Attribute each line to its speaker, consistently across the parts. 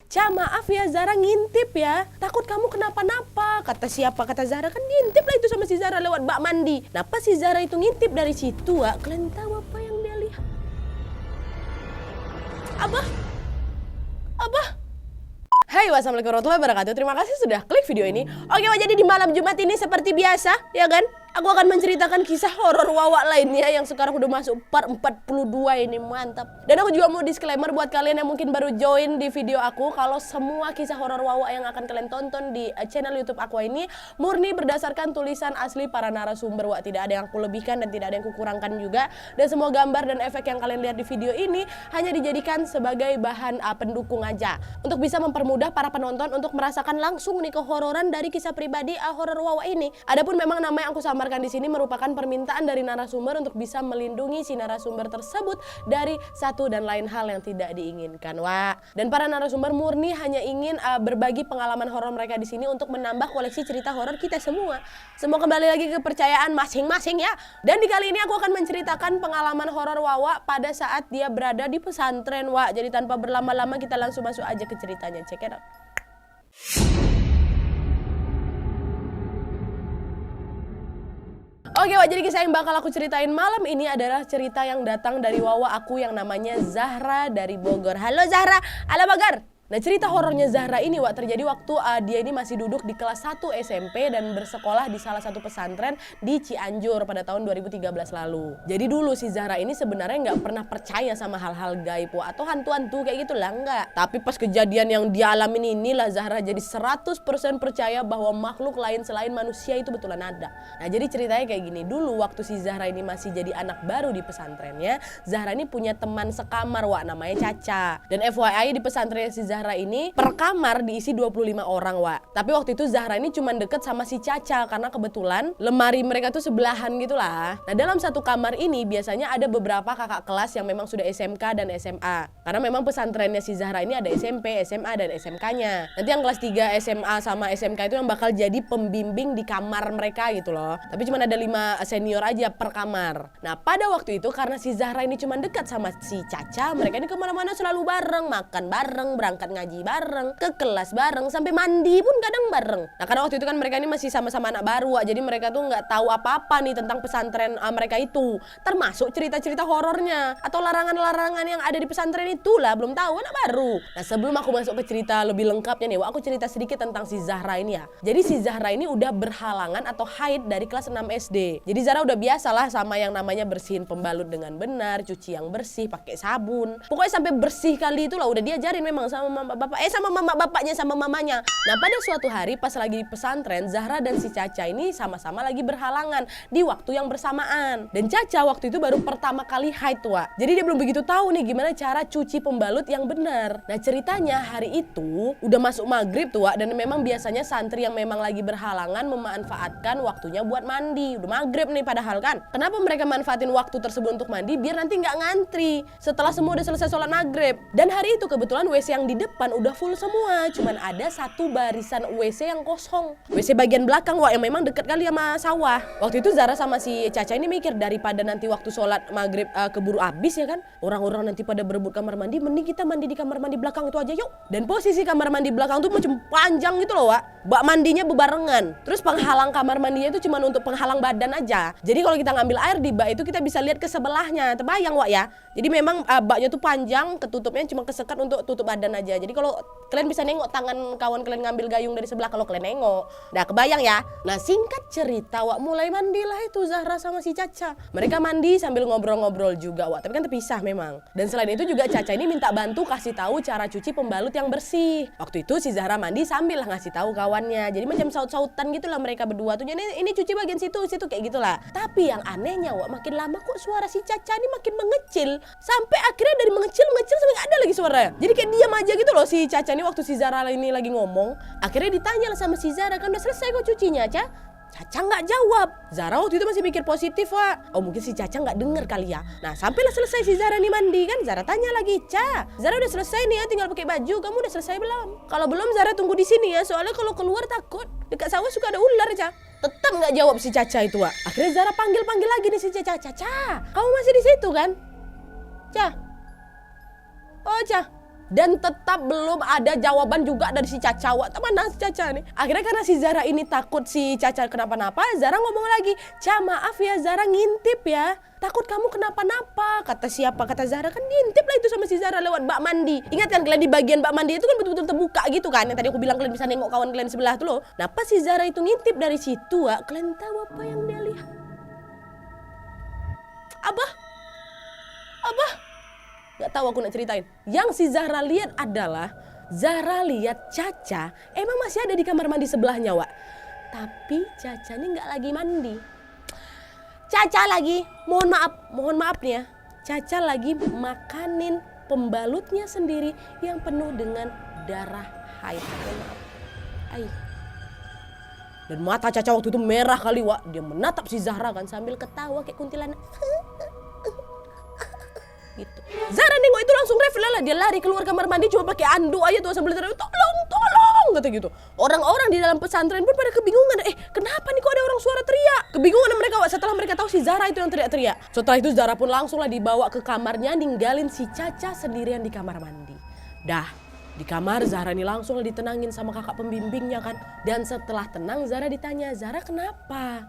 Speaker 1: Caca, maaf ya Zara ngintip ya. Takut kamu kenapa-napa. Kata siapa? Kata Zara, kan ngintip lah itu sama si Zara lewat bak mandi. Kenapa si Zara itu ngintip dari situ, Wak? Kalian tahu apa yang dia lihat? Abah? Hai, wassalamualaikum warahmatullahi wabarakatuh. Terima kasih sudah klik video ini. Oke, Wak, jadi di malam Jumat ini seperti biasa, ya kan? Aku akan menceritakan kisah horor Wawa lainnya yang sekarang udah masuk part 42 ini, mantap. Dan aku juga mau disclaimer buat kalian yang mungkin baru join di video aku, kalau semua kisah horor Wawa yang akan kalian tonton di channel YouTube aku ini murni berdasarkan tulisan asli para narasumber, Wak. Tidak ada yang aku lebihkan dan tidak ada yang kukurangkan juga. Dan semua gambar dan efek yang kalian lihat di video ini hanya dijadikan sebagai bahan pendukung aja, untuk bisa mempermudah para penonton untuk merasakan langsung nih kehororan dari kisah pribadi horor Wawa ini. Adapun memang nama yang aku samarkan di sini merupakan permintaan dari narasumber untuk bisa melindungi si narasumber tersebut dari satu dan lain hal yang tidak diinginkan, Wak. Dan para narasumber murni hanya ingin berbagi pengalaman horor mereka di sini untuk menambah koleksi cerita horor kita semua. Semua kembali lagi ke kepercayaan masing-masing ya. Dan di kali ini aku akan menceritakan pengalaman horor Wawa pada saat dia berada di pesantren, Wak. Jadi tanpa berlama-lama kita langsung masuk aja ke ceritanya. Check it out. Oke, Wak, jadi kisah yang bakal aku ceritain malam ini adalah cerita yang datang dari Wawa aku yang namanya Zahra dari Bogor. Halo Zahra, ala Bagar. Nah, cerita horornya Zahra ini, Wak, terjadi waktu dia ini masih duduk di kelas 1 SMP dan bersekolah di salah satu pesantren di Cianjur pada tahun 2013 lalu. Jadi dulu si Zahra ini sebenarnya nggak pernah percaya sama hal-hal gaib, Wak, atau hantu-hantu kayak gitulah, nggak. Tapi pas kejadian yang dia alamin inilah Zahra jadi 100% percaya bahwa makhluk lain selain manusia itu betulan ada. Nah, jadi ceritanya kayak gini. Dulu waktu si Zahra ini masih jadi anak baru di pesantrennya, Zahra ini punya teman sekamar, Wak, namanya Caca. Dan FYI di pesantren si Zahra ini per kamar diisi 25 orang, Wak. Tapi waktu itu Zahra ini cuma deket sama si Caca karena kebetulan lemari mereka tuh sebelahan gitu lah. Nah, dalam satu kamar ini biasanya ada beberapa kakak kelas yang memang sudah SMK dan SMA. Karena memang pesantrennya si Zahra ini ada SMP, SMA, dan SMK-nya. Nanti yang kelas 3 SMA sama SMK itu yang bakal jadi pembimbing di kamar mereka gitu loh. Tapi cuma ada 5 senior aja per kamar. Nah, pada waktu itu karena si Zahra ini cuma dekat sama si Caca, mereka ini kemana-mana selalu bareng, makan bareng, berangkat ngaji bareng, ke kelas bareng, sampai mandi pun kadang bareng. Nah, karena waktu itu kan mereka ini masih sama-sama anak baru, Wak, jadi mereka tuh nggak tahu apa-apa nih tentang pesantren mereka itu, termasuk cerita-cerita horornya atau larangan-larangan yang ada di pesantren itulah, belum tahu, anak baru. Nah, sebelum aku masuk ke cerita lebih lengkapnya nih, Wak, aku cerita sedikit tentang si Zahra ini ya. Jadi si Zahra ini udah berhalangan atau haid dari kelas 6 SD. Jadi Zahra udah biasalah sama yang namanya bersihin pembalut dengan benar, cuci yang bersih, pakai sabun. Pokoknya sampai bersih kali itulah udah diajarin memang sama mama bapak, sama mama bapaknya sama mamanya. Nah, pada suatu hari pas lagi di pesantren, Zahra dan si Caca ini sama-sama lagi berhalangan di waktu yang bersamaan. Dan Caca waktu itu baru pertama kali haid, Wak. Jadi dia belum begitu tahu nih gimana cara cuci pembalut yang benar. Nah, ceritanya hari itu udah masuk maghrib tuh, Wak, dan memang biasanya santri yang memang lagi berhalangan memanfaatkan waktunya buat mandi. Udah maghrib nih padahal kan. Kenapa mereka manfaatin waktu tersebut untuk mandi? Biar nanti nggak ngantri setelah semua udah selesai sholat maghrib. Dan hari itu kebetulan WC yang di depan udah full semua, cuman ada satu barisan WC yang kosong. WC bagian belakang, Wak, yang memang deket kali sama sawah. Waktu itu Zahra sama si Caca ini mikir, daripada nanti waktu sholat maghrib keburu habis ya kan, orang-orang nanti pada berebut kamar mandi, mending kita mandi di kamar mandi belakang itu aja yuk. Dan posisi kamar mandi belakang tuh macam panjang gitu loh, Wak. Bak mandinya bebarengan. Terus penghalang kamar mandinya itu cuma untuk penghalang badan aja. Jadi kalau kita ngambil air di bak itu kita bisa lihat ke sebelahnya. Terbayang, Wak, ya. Jadi memang baknya tuh panjang, ketutupnya cuma kesekat untuk tutup badan aja. Jadi kalau kalian bisa nengok tangan kawan kalian ngambil gayung dari sebelah kalau kalian nengok. Nah, kebayang ya. Nah, singkat cerita, Wak, mulai mandilah itu Zahra sama si Caca. Mereka mandi sambil ngobrol-ngobrol juga, Wak. Tapi kan terpisah memang. Dan selain itu juga Caca ini minta bantu kasih tahu cara cuci pembalut yang bersih. Waktu itu si Zahra mandi sambil lah ngasih tahu kawannya. Jadi macam saut-sautan gitulah mereka berdua tuh. Jadi ini cuci bagian situ kayak gitulah. Tapi yang anehnya, Wak, makin lama kok suara si Caca ini makin mengecil. Sampai akhirnya dari mengecil sampai nggak ada lagi suaranya. Jadi kayak diam aja gitu loh si Caca ini waktu si Zahra ini lagi ngomong. Akhirnya ditanya lah sama si Zahra, kan udah selesai kok cucinya, Caca? Caca nggak jawab. Zahra waktu itu masih pikir positif, Wak. Oh, mungkin si Caca nggak denger kali ya. Nah, sampailah selesai si Zahra nih mandi kan. Zahra tanya lagi, Zahra udah selesai nih ya, tinggal pakai baju. Kamu udah selesai belum? Kalau belum, Zahra tunggu di sini ya. Soalnya kalau keluar takut dekat sawah suka ada ular, Caca. Tetap nggak jawab si Caca itu, Wak. Akhirnya Zahra panggil lagi nih si Caca. Caca, kamu masih di situ kan? Caca. Oh, Caca. Dan tetap belum ada jawaban juga dari si Caca. Wah, mana si Caca nih? Akhirnya karena si Zara ini takut si Caca kenapa-napa, Zara ngomong lagi, "Ca, maaf ya Zara, ngintip ya. Takut kamu kenapa-napa." Kata siapa? Kata Zara, kan ngintip lah itu sama si Zara lewat bak mandi. Ingat kan kalian di bagian bak mandi itu kan betul-betul terbuka gitu kan. Yang tadi aku bilang kalian bisa nengok kawan kalian sebelah tuh loh. Nah pas si Zara itu ngintip dari situ, kalian tahu apa yang dia lihat? Abah? Gak tahu aku nak ceritain. Yang si Zahra lihat adalah Zahra lihat Caca emang masih ada di kamar mandi sebelahnya, Wak. Tapi Caca ini gak lagi mandi. Caca lagi, mohon maaf nih ya. Caca lagi makanin pembalutnya sendiri yang penuh dengan darah haid. Dan mata Caca waktu itu merah kali, Wak. Dia menatap si Zahra kan sambil ketawa kayak kuntilanak. Gitu. Zara nengok itu langsung refleks lah, dia lari keluar kamar mandi cuma pakai anduk aja tuh sambil teriak, tolong kata gitu. Orang-orang di dalam pesantren pun pada kebingungan, kenapa nih kok ada orang suara teriak? Kebingungan mereka setelah mereka tahu si Zara itu yang teriak-teriak. Setelah itu Zara pun langsung lah dibawa ke kamarnya, ninggalin si Caca sendirian di kamar mandi. Dah di kamar Zara ini langsung lah ditenangin sama kakak pembimbingnya kan. Dan setelah tenang Zara ditanya, "Zara kenapa?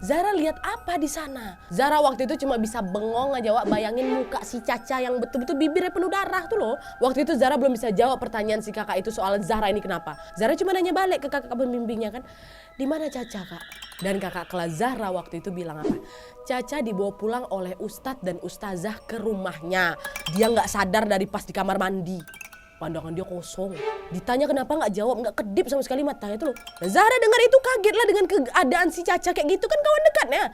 Speaker 1: Zara lihat apa di sana?" Zara waktu itu cuma bisa bengong aja, Wak, bayangin muka si Caca yang betul-betul bibirnya penuh darah tuh loh. Waktu itu Zara belum bisa jawab pertanyaan si kakak itu soal Zara ini kenapa. Zara cuma nanya balik ke kakak pembimbingnya kan, "Di mana Caca, Kak?" Dan kakak kelas Zara waktu itu bilang apa? "Caca dibawa pulang oleh Ustadz dan Ustazah ke rumahnya. Dia nggak sadar dari pas di kamar mandi." Pandangan dia kosong. Ditanya kenapa nggak jawab, nggak kedip sama sekali matanya itu loh. Nah, Zara dengar itu kaget lah dengan keadaan si Caca kayak gitu, kan kawan dekatnya.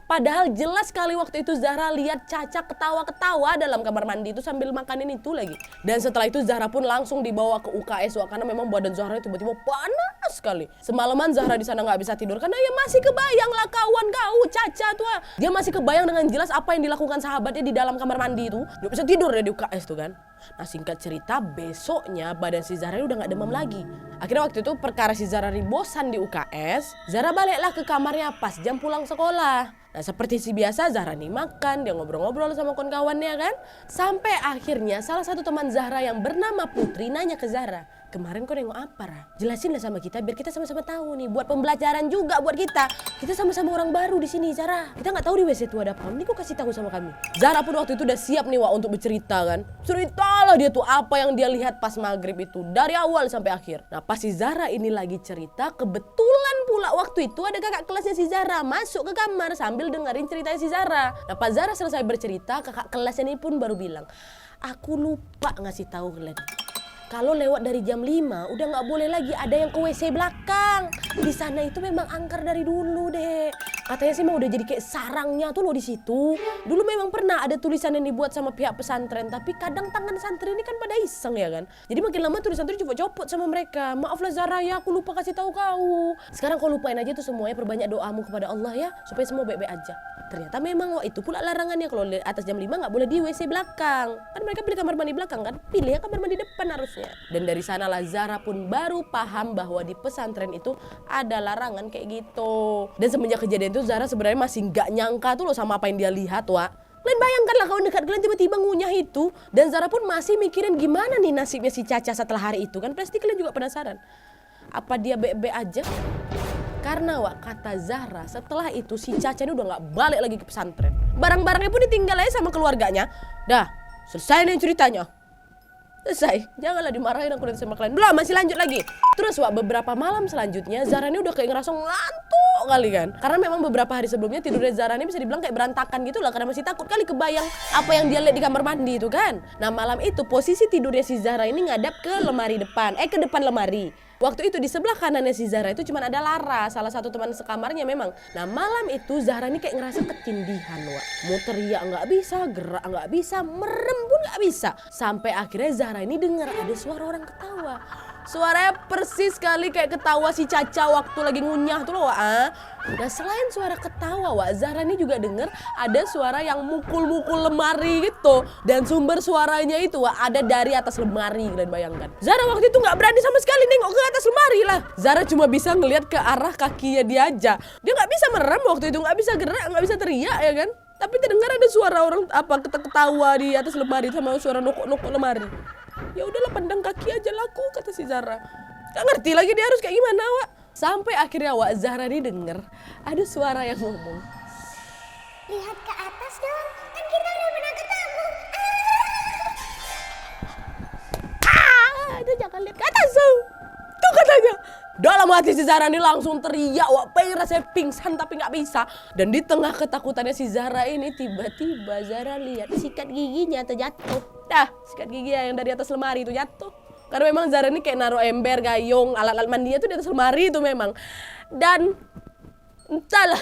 Speaker 1: Padahal jelas sekali waktu itu Zahra lihat Caca ketawa-ketawa dalam kamar mandi itu sambil makanin itu lagi. Dan setelah itu Zahra pun langsung dibawa ke UKS, karena memang badan Zahra tiba-tiba panas sekali. Semalaman Zahra di sana nggak bisa tidur karena ya masih kebayang lah kawan kau Caca tuh. Dia masih kebayang dengan jelas apa yang dilakukan sahabatnya di dalam kamar mandi itu. Nggak bisa tidur ya di UKS tuh kan. Nah singkat cerita besoknya badan si Zahra udah gak demam lagi. Akhirnya waktu itu perkara si Zahra bosan di UKS, Zahra baliklah ke kamarnya pas jam pulang sekolah. Nah seperti si biasa Zahra nih makan, dia ngobrol-ngobrol sama kawan-kawannya kan. Sampai akhirnya salah satu teman Zahra yang bernama Putri nanya ke Zahra, "Kemarin kau nengok apa, Ra? Jelasin lah sama kita biar kita sama-sama tahu nih, buat pembelajaran juga buat kita. Kita sama-sama orang baru di sini, Zahra. Kita nggak tahu di WC itu ada apa. Ini kau kasih tahu sama kami." Zahra pun waktu itu udah siap nih Wak untuk bercerita kan. Ceritalah dia tuh apa yang dia lihat pas maghrib itu dari awal sampai akhir. Nah pas si Zahra ini lagi cerita, kebetulan pula waktu itu ada kakak kelasnya si Zahra masuk ke kamar sambil dengerin ceritanya si Zahra. Nah pas Zahra selesai bercerita, kakak kelasnya ini pun baru bilang, "Aku lupa ngasih tahu kalian. Kalau lewat dari jam 5 udah nggak boleh lagi ada yang ke WC belakang. Di sana itu memang angker dari dulu, Dek. Katanya sih mau udah jadi kayak sarangnya tuh loh di situ. Dulu memang pernah ada tulisan yang dibuat sama pihak pesantren, tapi kadang tangan santri ini kan pada iseng ya kan. Jadi makin lama tulisan itu copot-copot sama mereka. Maaflah Zahra ya, aku lupa kasih tahu kau. Sekarang kau lupain aja tuh semuanya, perbanyak doamu kepada Allah ya, supaya semua baik-baik aja." Ternyata memang wah itu pula larangannya, kalau atas jam 5 nggak boleh di WC belakang. Kan mereka pilih kamar mandi belakang kan, pilih ya kamar mandi depan harusnya. Dan dari sanalah Zahra pun baru paham bahwa di pesantren itu ada larangan kayak gitu. Dan semenjak kejadian itu Zahra sebenarnya masih nggak nyangka tuh loh sama apa yang dia lihat, Wak. Kalian bayangkanlah kawan dekat kalian tiba-tiba ngunyah itu. Dan Zahra pun masih mikirin gimana nih nasibnya si Caca setelah hari itu kan. Pasti kalian juga penasaran. Apa dia baik-baik aja? Karena Wak, kata Zahra setelah itu si Caca ini udah gak balik lagi ke pesantren. Barang-barangnya pun ditinggal aja sama keluarganya. Dah, selesai nih ceritanya. Selesai, janganlah dimarahin aku nanti sama kalian. Belum, masih lanjut lagi. Terus Wak, beberapa malam selanjutnya Zahra ini udah kayak ngerasa ngantuk kali kan. Karena memang beberapa hari sebelumnya tidurnya Zahra ini bisa dibilang kayak berantakan gitu lah. Karena masih takut kali kebayang apa yang dia lihat di kamar mandi itu kan. Nah malam itu posisi tidurnya si Zahra ini ngadap ke lemari depan. Ke depan lemari. Waktu itu di sebelah kanannya si Zahra itu cuma ada Lara, salah satu teman sekamarnya memang. Nah malam itu Zahra ini kayak ngerasa ketindihan, Wak. Mau teriak nggak bisa, gerak nggak bisa, merem pun nggak bisa. Sampai akhirnya Zahra ini dengar ada suara orang ketawa. Suaranya persis sekali kayak ketawa si Caca waktu lagi ngunyah tuh loh, Wak. Nah selain suara ketawa, Wak, Zahra ini juga dengar ada suara yang mukul-mukul lemari gitu. Dan sumber suaranya itu, Wak, ada dari atas lemari, kalian bayangkan. Zahra waktu itu nggak berani sama sekali nengok ke atas lemari lah. Zahra cuma bisa ngelihat ke arah kakinya dia aja. Dia nggak bisa merem waktu itu, nggak bisa gerak, nggak bisa teriak ya kan. Tapi terdengar ada suara orang ketawa di atas lemari sama suara nokok-nokok lemari. Ya udahlah pandang kaki aja laku, kata si Zahra. Gak ngerti lagi dia harus kayak gimana, Wak. Sampai akhirnya Wak Zahra ini denger ada suara yang ngomong.
Speaker 2: Lihat ke atas dong, kan kita udah pernah ketemu.
Speaker 1: Aduh jangan lihat ke atas tuh. Tuh katanya. Dalam hati si Zahra ini langsung teriak, Wak, pengen rasanya pingsan tapi gak bisa. Dan di tengah ketakutannya si Zahra ini tiba-tiba Zahra lihat sikat giginya terjatuh. Dah, sikat gigi yang dari atas lemari itu jatuh. Karena memang Zahra ini kayak naruh ember, gayung, alat-alat mandinya tuh di atas lemari itu memang. Dan entahlah,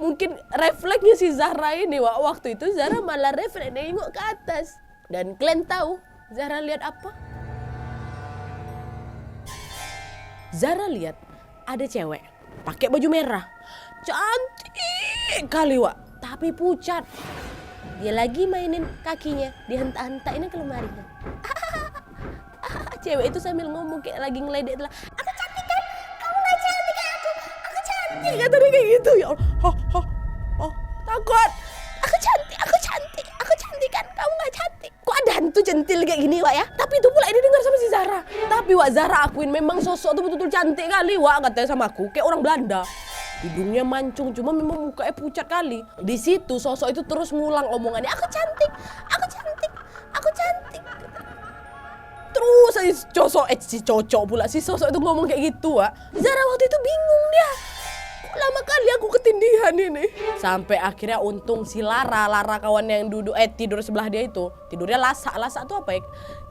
Speaker 1: mungkin refleksnya si Zahra ini, Wak, waktu itu Zahra malah refleks nengok ke atas. Dan kalian tahu Zahra lihat apa? Zahra lihat ada cewek pakai baju merah. Cantik kali, Wak, tapi pucat. Dia lagi mainin kakinya, dihentak-hentak ke lemarinya. Cewek itu sambil ngomong kayak lagi ngeledek lah.
Speaker 2: Aku cantik kan? Kamu gak cantik kan aku? Aku cantik.
Speaker 1: Kata dia kayak gitu. Ya Allah, takut. Aku cantik kan? Kamu gak cantik. Kok ada hantu centil kayak gini, Wak, ya? Tapi itu pula ini dengar sama si Zahra. Tapi Wak, Zahra akuin memang sosok tuh betul-betul cantik kali, Wak, katanya sama aku. Kayak orang Belanda. Hidungnya mancung, cuma memang mukanya pucat kali. Di situ sosok itu terus ngulang omongannya. Aku cantik. Terus si cocok pula si sosok itu ngomong kayak gitu, Wak. Zahra waktu itu bingung dia. Kok lama kali aku ketindihan ini. Sampai akhirnya untung si Lara kawan yang tidur sebelah dia itu. Tidurnya lasak tuh apa ya?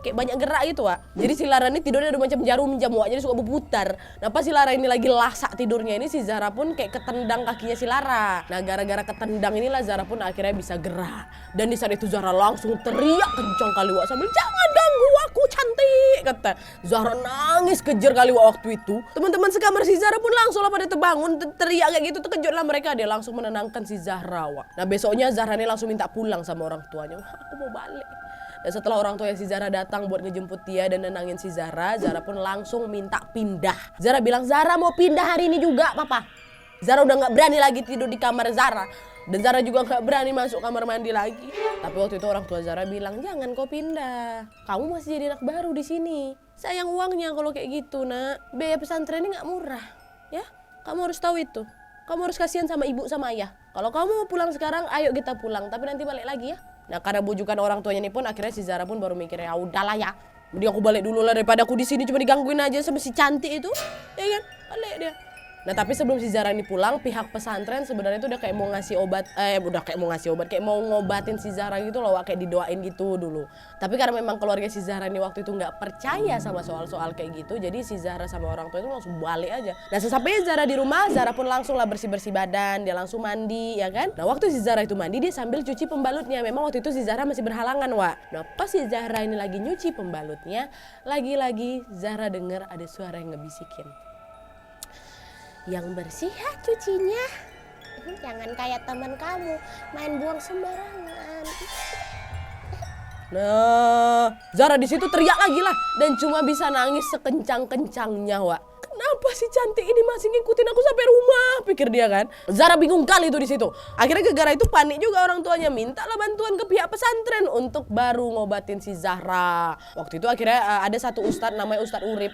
Speaker 1: Kayak banyak gerak gitu, Wak. Jadi si Lara ini tidurnya ada macam jarum jam, Wak. Jadi suka berputar. Nah pas si Lara ini lagi lasak tidurnya ini, si Zahra pun kayak ketendang kakinya si Lara. Nah gara-gara ketendang inilah Zahra pun akhirnya bisa gerak. Dan di saat itu Zahra langsung teriak kencang kali, Wak, sambil jangan ganggu aku cantik, kata. Zahra nangis kejer kali, Wak, waktu itu. Teman-teman sekamar si Zahra pun langsung lah pada terbangun, teriak kayak gitu, terkejutlah mereka. Dia langsung menenangkan si Zahra, Wak. Nah besoknya Zahra ini langsung minta pulang sama orang tuanya. Aku mau balik. Dan setelah orang tua si Zahra datang buat ngejemput dia dan nenangin si Zahra pun langsung minta pindah. Zahra bilang, Zahra mau pindah hari ini juga, Papa. Zahra udah gak berani lagi tidur di kamar Zahra. Dan Zahra juga gak berani masuk kamar mandi lagi. Tapi waktu itu orang tua Zahra bilang, jangan kau pindah. Kamu masih jadi anak baru di sini. Sayang uangnya kalau kayak gitu, Nak. Biaya pesantren ini gak murah. Ya, kamu harus tahu itu. Kamu harus kasihan sama ibu sama ayah. Kalau kamu mau pulang sekarang, ayo kita pulang. Tapi nanti balik lagi ya. Nah karena bujukan orang tuanya ini pun akhirnya si Zahra pun baru mikir, ya udahlah ya. Mending aku balik dulu lah daripada aku di sini cuma digangguin aja sama si cantik itu. Ya kan? Balik dia. Nah tapi sebelum si Zahra ini pulang, pihak pesantren sebenarnya itu udah kayak mau ngasih obat, kayak mau ngobatin si Zahra gitu loh, kayak didoain gitu dulu. Tapi karena memang keluarga si Zahra ini waktu itu nggak percaya sama soal-soal kayak gitu, jadi si Zahra sama orang tua itu langsung balik aja. Nah sesampainya Zahra di rumah, Zahra pun langsung lah bersih-bersih badan, dia langsung mandi, ya kan? Nah waktu si Zahra itu mandi, dia sambil cuci pembalutnya. Memang waktu itu si Zahra masih berhalangan, Wak. Nah pas si Zahra ini lagi nyuci pembalutnya, lagi-lagi Zahra dengar ada suara yang ngebisikin. Yang bersih ya cucinya.
Speaker 2: Jangan kayak teman kamu, main buang sembarangan.
Speaker 1: Nah, Zahra di situ teriak lagi lah dan cuma bisa nangis sekencang-kencangnya, Wak. Kenapa si cantik ini masih ngikutin aku sampai rumah? Pikir dia kan. Zahra bingung kali itu di situ. Akhirnya gara-gara itu panik juga orang tuanya, mintalah bantuan ke pihak pesantren untuk baru ngobatin si Zahra. Waktu itu akhirnya ada satu ustadz namanya Ustadz Urip.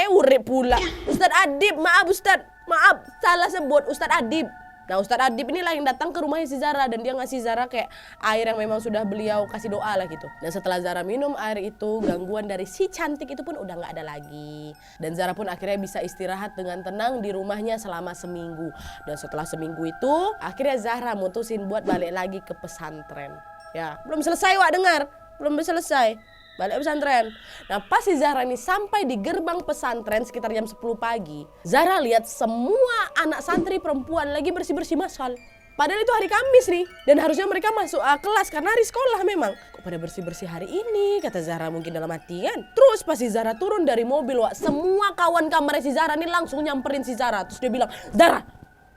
Speaker 1: Urip pula. Ustadz Adib, maaf Ustadz. Maaf, salah sebut Ustadz Adib. Nah Ustadz Adib inilah yang datang ke rumahnya si Zahra dan dia ngasih Zahra kayak air yang memang sudah beliau kasih doa lah gitu. Dan setelah Zahra minum air itu, gangguan dari si cantik itu pun udah gak ada lagi. Dan Zahra pun akhirnya bisa istirahat dengan tenang di rumahnya selama seminggu. Dan setelah seminggu itu, akhirnya Zahra mutusin buat balik lagi ke pesantren. Ya, belum selesai, Wak, dengar. Belum selesai. Balik pesantren. Nah pas si Zahra ini sampai di gerbang pesantren sekitar jam 10 pagi. Zahra lihat semua anak santri perempuan lagi bersih-bersih masal. Padahal itu hari Kamis nih. Dan harusnya mereka masuk kelas karena hari sekolah memang. Kok pada bersih-bersih hari ini? Kata Zahra mungkin dalam hatian. Terus pas si Zahra turun dari mobil, Wak, semua kawan kamarnya si Zahra ini langsung nyamperin si Zahra. Terus dia bilang, Zahra,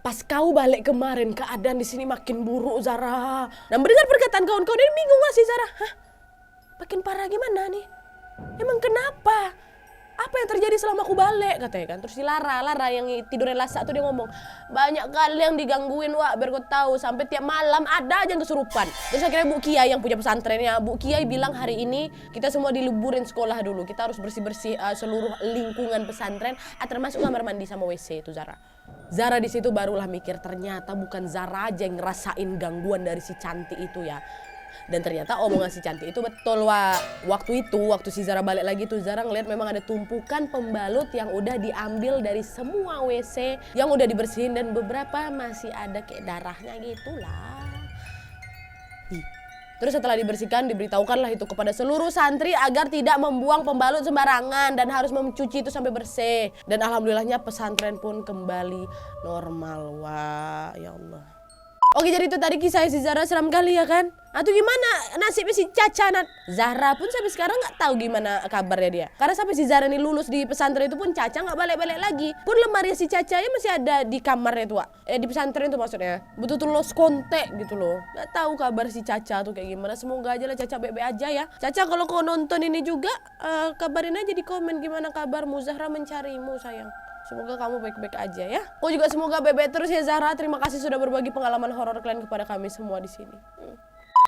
Speaker 1: pas kau balik kemarin keadaan di sini makin buruk, Zahra. Nah mendengar perkataan kawan-kawan ini bingung gak sih Zahra? Hah? Makin parah gimana nih? Emang kenapa? apa yang terjadi selama aku balik katanya kan. Terus si Lara yang tidurnya lasak tuh dia ngomong, banyak kali yang digangguin Wak, biar kau tahu, sampai tiap malam ada aja yang kesurupan. Terus akhirnya Bu Kiai yang punya pesantrennya, Bu Kiai bilang hari ini kita semua diliburin sekolah dulu, kita harus bersih-bersih seluruh lingkungan pesantren, termasuk kamar mandi sama WC itu Zara. Zara di situ barulah mikir, ternyata bukan Zara aja yang ngerasain gangguan dari si cantik itu ya. Dan ternyata omongan si cantik itu betul waktu si Zara balik lagi tuh Zara ngeliat memang ada tumpukan pembalut yang udah diambil dari semua WC yang udah dibersihin dan beberapa masih ada kayak darahnya gitulah. Terus setelah dibersihkan diberitahukanlah itu kepada seluruh santri agar tidak membuang pembalut sembarangan dan harus mencuci itu sampai bersih. Dan alhamdulillahnya pesantren pun kembali normal. Wah, ya Allah. Oke, jadi itu tadi kisah si Zara, seram kali ya kan? Atau gimana nasibnya si Caca Nat? Zara pun sampai sekarang nggak tahu gimana kabarnya dia. Karena sampai si Zara ini lulus di pesantren itu pun Caca nggak balik-balik lagi. Pun lemari si Caca ya masih ada di kamarnya tuh, di pesantren itu maksudnya. Betul-betul los kontek gitu loh. Nggak tahu kabar si Caca tuh kayak gimana. Semoga aja lah Caca baik-baik aja ya. Caca kalau kau nonton ini juga kabarin aja di komen gimana kabarmu. Zahra mencarimu sayang. Semoga kamu baik-baik aja ya. Kau juga semoga baik-baik terus ya Zahra. Terima kasih sudah berbagi pengalaman horor kalian kepada kami semua di sini.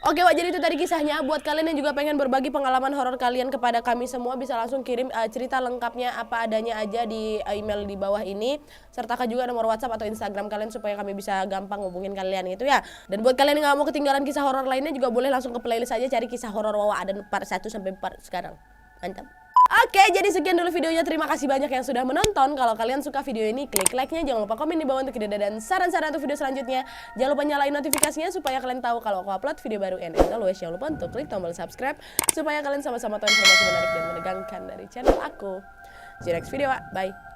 Speaker 1: Oke Wak, jadi itu tadi kisahnya. Buat kalian yang juga pengen berbagi pengalaman horor kalian kepada kami semua, bisa langsung kirim cerita lengkapnya apa adanya aja di email di bawah ini. Sertakan juga nomor WhatsApp atau Instagram kalian supaya kami bisa gampang hubungin kalian gitu ya. Dan buat kalian yang gak mau ketinggalan kisah horor lainnya juga boleh langsung ke playlist aja cari kisah horor Wawa ada part 1 sampai part sekarang. Mantap. Oke, jadi sekian dulu videonya. Terima kasih banyak yang sudah menonton. Kalau kalian suka video ini, klik like-nya. Jangan lupa komen di bawah untuk ide dan saran-saran untuk video selanjutnya. Jangan lupa nyalain notifikasinya supaya kalian tahu kalau aku upload video baru. And as always, jangan lupa untuk klik tombol subscribe supaya kalian sama-sama tahu informasi menarik dan menegangkan dari channel aku. See you next video, Bye.